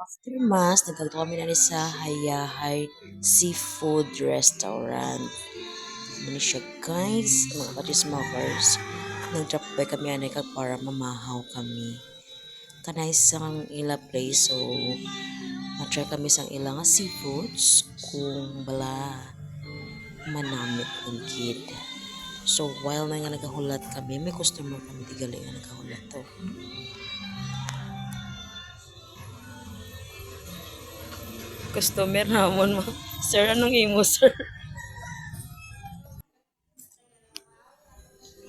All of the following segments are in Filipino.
After Mass, nagkagto kami na rin sa Hayahay Seafood Restaurant. Muna siya guys, mga ka-chismokers. Nag-drop by kami anay kag para mamahaw kami. Kanay sang ila place, so na-try kami sang ila nga seafoods kung bala manamit ang kid. So while na nga nagahulat kami, may customer kami tigali nga nagahulat to. Customer namon mo. Sir, anong imo, sir?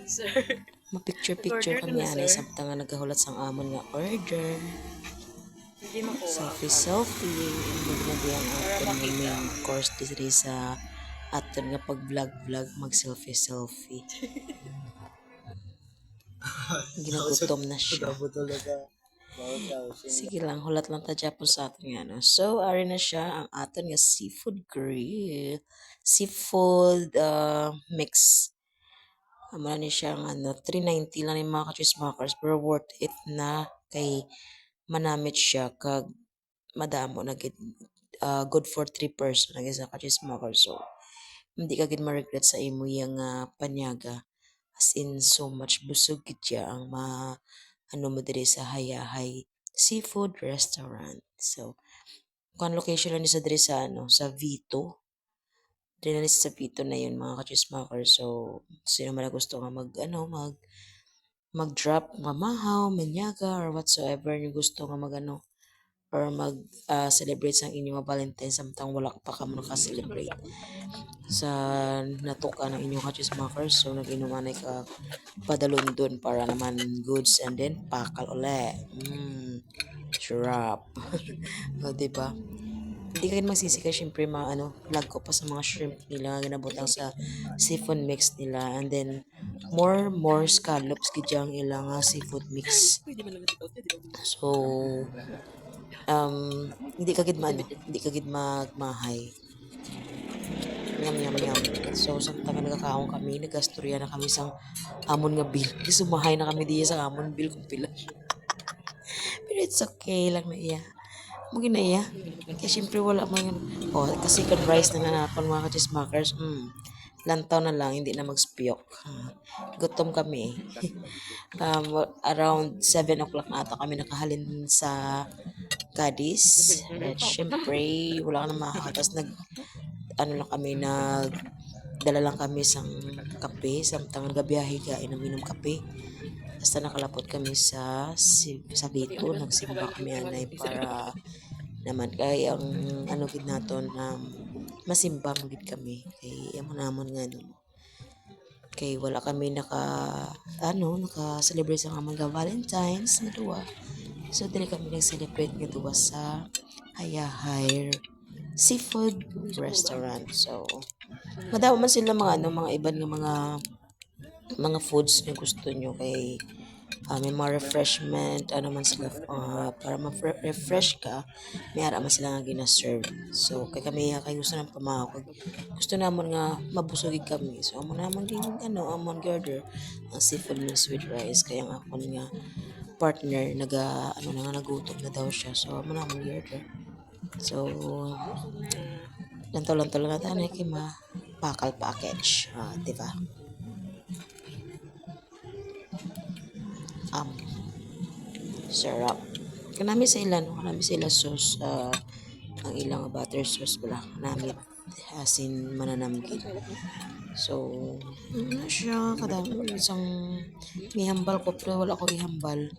Sir. Mapicture-picture Order ka kami na, anay sir. samtang nga nagahulat sang amon nga order. Hindi makuha. Selfie-selfie. Hindi ang Para aton nga makita. main course diri sa aton nga pag-vlog-vlog mag-selfie-selfie. Ginagutom na siya. Sige lang, hulat lang ta Japon sa aton nga. No? So, ari na siya ang aton nga seafood grill. Seafood mix. Amo ni siya ang ano, 390 lang yung mga ka-chismakers pero worth it na kay manamit siya kag madamo na gid good for 3 person ang isa ka-chismakers. So, hindi ka gid ma-regret sa imo yang panyaga. As in, so much busog gid siya ang ano mo diri sa Hayahay Seafood Restaurant. So, kung location lang ni sa diri sa ano, sa Vito. Dili na sa Vito na yun mga ka-chismakers. So, sino man na gusto nga mag-drop nga mahaw, manyaga, or whatsoever nyo gusto nga mag-ano, or mag-celebrate sa inyong mga Valentine samtang wala pa ka mo naka-celebrate sa natuka ng inyong ka-chismakers. So, nag-inumanay ka padalon dun para naman goods and then pakal uli. Sarap. O, diba? Hindi ka rin magsisi kasi syempre lag ko pa sa mga shrimp nila nga ginabutang sa seafood mix nila, and then more scallops gidyang ilang seafood mix. So hindi ka gid hindi ka gid magmahay. Yum yum yum. So samtang nga nagkakaon kami, nagastorya na kami sang amon nga bill. Sumahay na kami diya sa amon bill kung pila. Pero it's okay lang na iya. Mungkin na iya. Kaya syempre wala mo yun. Oh, kasi kan rice na nanapon mga ka-chismakers. Lantaw na lang, hindi na mag-spiyok. Gutom kami. Around 7 o'clock na ata kami nakahalin sa Cadiz. At syempre, wala ka na makakatas. Ano lang kami, dala lang kami sang kape. Samtang gabiyahe ka, inom kape. Basta nakalapot kami sa Bito. Nagsimba kami anay para naman kay ang ano gid naton masimbang gid kami kay amo namon nga no kay wala kami naka celebrate sa among Valentine's nga duwa, so dili kami nag-celebrate nga duwa sa Hayahay Seafood Restaurant. So madaw man sila mga iban nga mga foods na gusto nyo kay may mga refreshment, ano man sila, para ma-refresh ka, may ara man sila nga gina-serve. So, kay kami, kay gusto ng pamahawag. Gusto naman nga, mabusogig kami. So, amo naman din, amon order ang seafood meals with rice. Kaya ang akon nga partner, nagutom na daw siya. So, amo naman order. So, lantaw-lantaw lang natin, kay pakal package. Diba? Sarap. Kanami sa ilan, kanami sa ilang sauce, ang ilang butter sauce pala, kanami asin mananamgid. So, ano siya, kadami, isang mihambal ko, pero wala ko rihambal.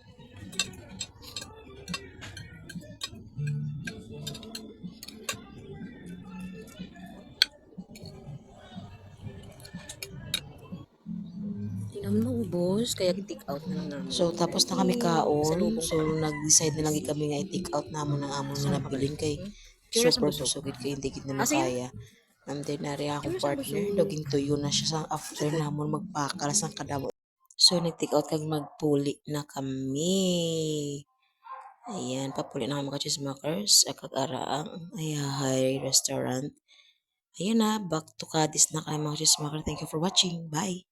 Tinam na ubos, kaya take out na lang namin. So, tapos na kami kaon. So, nag-decide na lang kami nga i-take out namon ang amon nga nabilin kay super busogit kay hindi gid na makaya. Then, nari akong partner, doging tuyo na siya sa after namon magpakal sa kadamo. So, nag-take out kag magpuli na kami. Ayan, papuli na kami mga chismakers. Akag-ara ang Hayahay Restaurant. Ayan na, back to Cadiz na kayo mga chismakers. Thank you for watching. Bye!